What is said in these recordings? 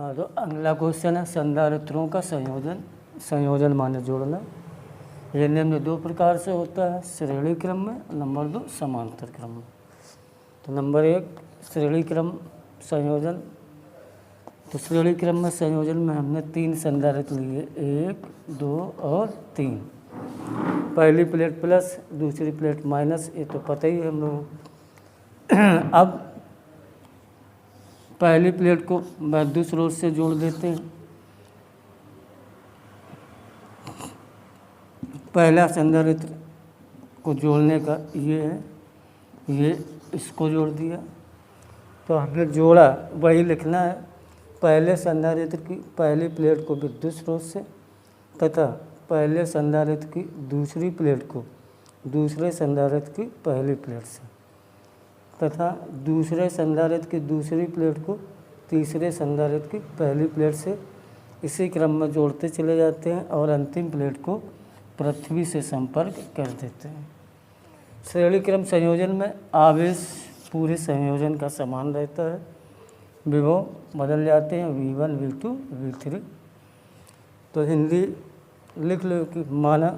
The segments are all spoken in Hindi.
हाँ, तो अगला क्वेश्चन है संधारित्रों का संयोजन माने जोड़ना। ये निम्न दो प्रकार से होता है, श्रेणी क्रम में, नंबर 2 समांतर क्रम में। तो नंबर 1 श्रेणी क्रम संयोजन। तो श्रेणी क्रम में संयोजन में हमने 3 संधारित्र लिए, 1, 2 और 3। पहली प्लेट प्लस, दूसरी प्लेट माइनस, ये तो पता ही है हम लोग। अब पहली प्लेट को वैद्युत स्रोत से जोड़ देते हैं। पहला संधारित्र को जोड़ने का ये है, ये इसको जोड़ दिया। तो हमने जोड़ा वही लिखना है, पहले संधारित्र की पहली प्लेट को विद्युत स्रोत से तथा पहले संधारित्र की दूसरी प्लेट को दूसरे संधारित्र की पहली प्लेट से तथा दूसरे संधारित्र की दूसरी प्लेट को तीसरे संधारित्र की पहली प्लेट से इसी क्रम में जोड़ते चले जाते हैं और अंतिम प्लेट को पृथ्वी से संपर्क कर देते हैं। श्रेणी क्रम संयोजन में आवेश पूरे संयोजन का समान रहता है, विभव बदल जाते हैं, V1, V2, V3। तो हिंदी लिख लो कि माना,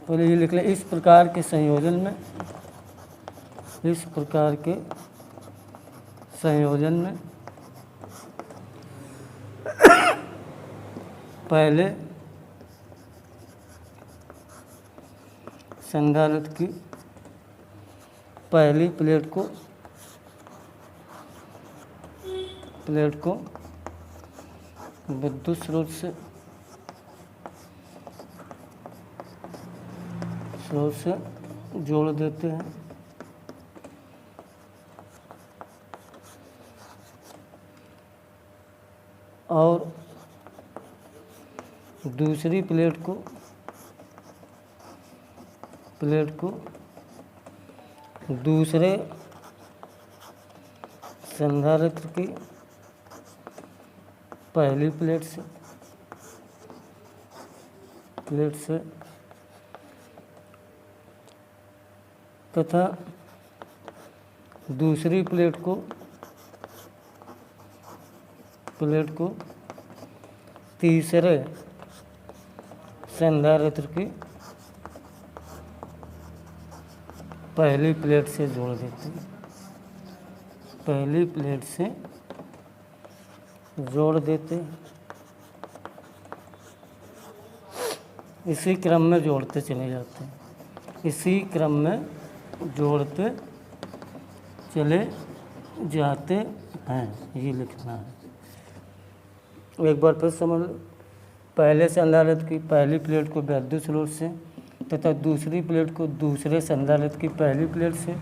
पहले ये लिख लें, इस प्रकार के संयोजन में पहले संधारित्र की पहली प्लेट को विद्युत स्रोत से जोड़ देते हैं और दूसरी प्लेट को दूसरे संधारित्र की पहली प्लेट से तथा दूसरी प्लेट को तीसरे संधारित्र की पहली प्लेट से जोड़ देते हैं, पहली प्लेट से जोड़ देते हैं। इसी क्रम में जोड़ते चले जाते हैं, इसी क्रम में जोड़ते चले जाते हैं, ये लिखना है। एक बार फिर समझ लो, पहले संधारित्र की पहली प्लेट को विद्युत स्रोत से तथा दूसरी प्लेट को दूसरे संधारित्र की पहली प्लेट से,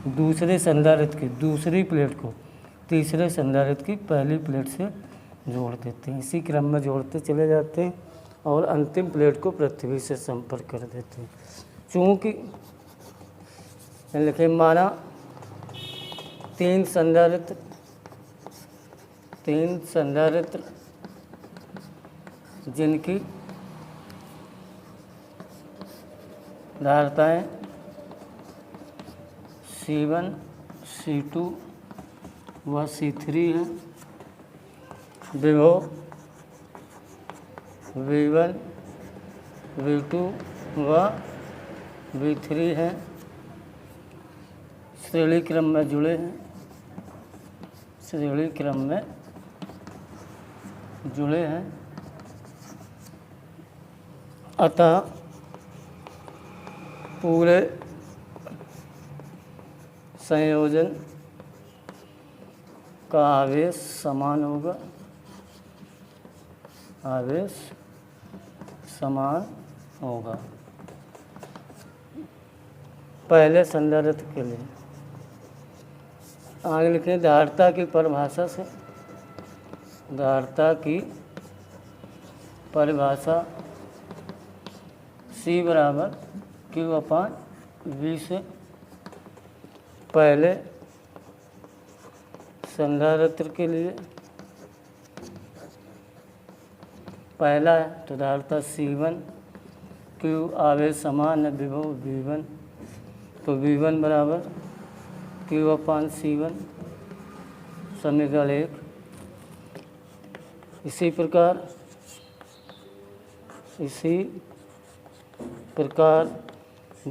दूसरे संधारित्र की दूसरी प्लेट को तीसरे संधारित्र की पहली प्लेट से जोड़ देते हैं। इसी क्रम में जोड़ते चले जाते हैं और अंतिम प्लेट को पृथ्वी से संपर्क कर देते हैं। चूँकि लिखे माना 3 संधारित्र जिनकी धारिताएं C1, C2 व C3 हैं, विभव V1, V2 व V3 हैं, श्रेणी क्रम में जुड़े हैं, अतः पूरे संयोजन का आवेश समान होगा। पहले संधारित्र के लिए आगे लिखें, धारिता की परिभाषा से, C बराबर Q/V से पहले संधारित्र के लिए पहला है तो धारिता C1, Q आवेश समान है, विभव V1, तो V1 बराबर Q/C1 समीकरण 1। इसी प्रकार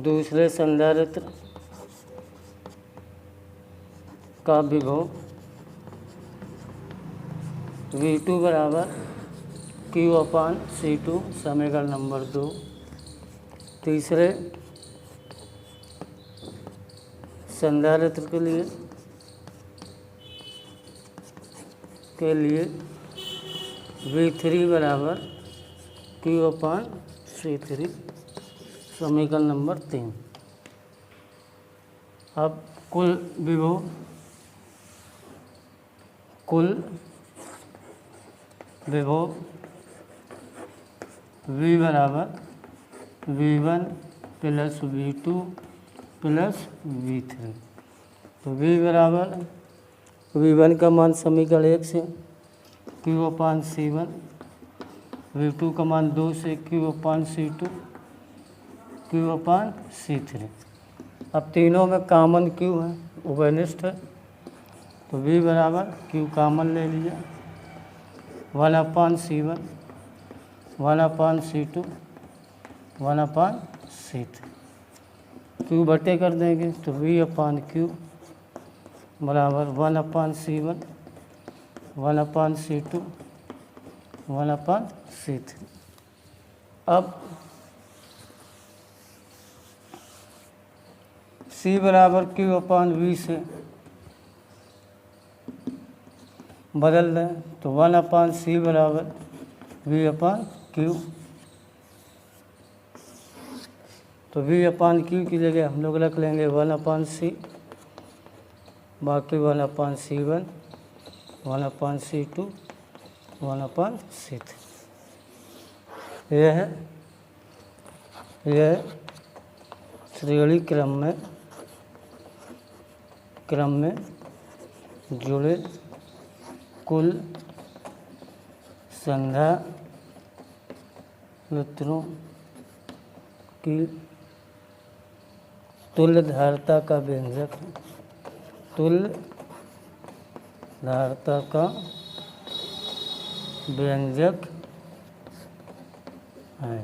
दूसरे संधारित्र का विभव V2 बराबर Q/C2 समीकरण नंबर 2। तीसरे संधारित्र के लिए V3 बराबर Q/C3 समीकरण नंबर 3। अब कुल विभव V बराबर V1 plus V2 plus V3। तो V बराबर V1 का मान समीकरण 1 से Q/C1, V2 का मान 2 से Q/C2, Q/C3। अब तीनों में कॉमन Q है, उभयनिष्ठ है, तो V बराबर Q कॉमन ले लिया 1/C1, 1/C2, 1/C3। Q बटे कर देंगे तो V/Q बराबर 1/C1, 1/C2, 1/C3। अब C बराबर Q/V से बदल दें तो 1/C बराबर V/Q। तो V/Q की जगह हम लोग रख लेंगे 1/C, बाकी 1/C1, 1/C2, 1/C3। यह श्रेणी क्रम में जुड़े कुल संधारित्रों की तुल्यधारता का व्यंजक है। तुल्यधारता का व्यंजक है।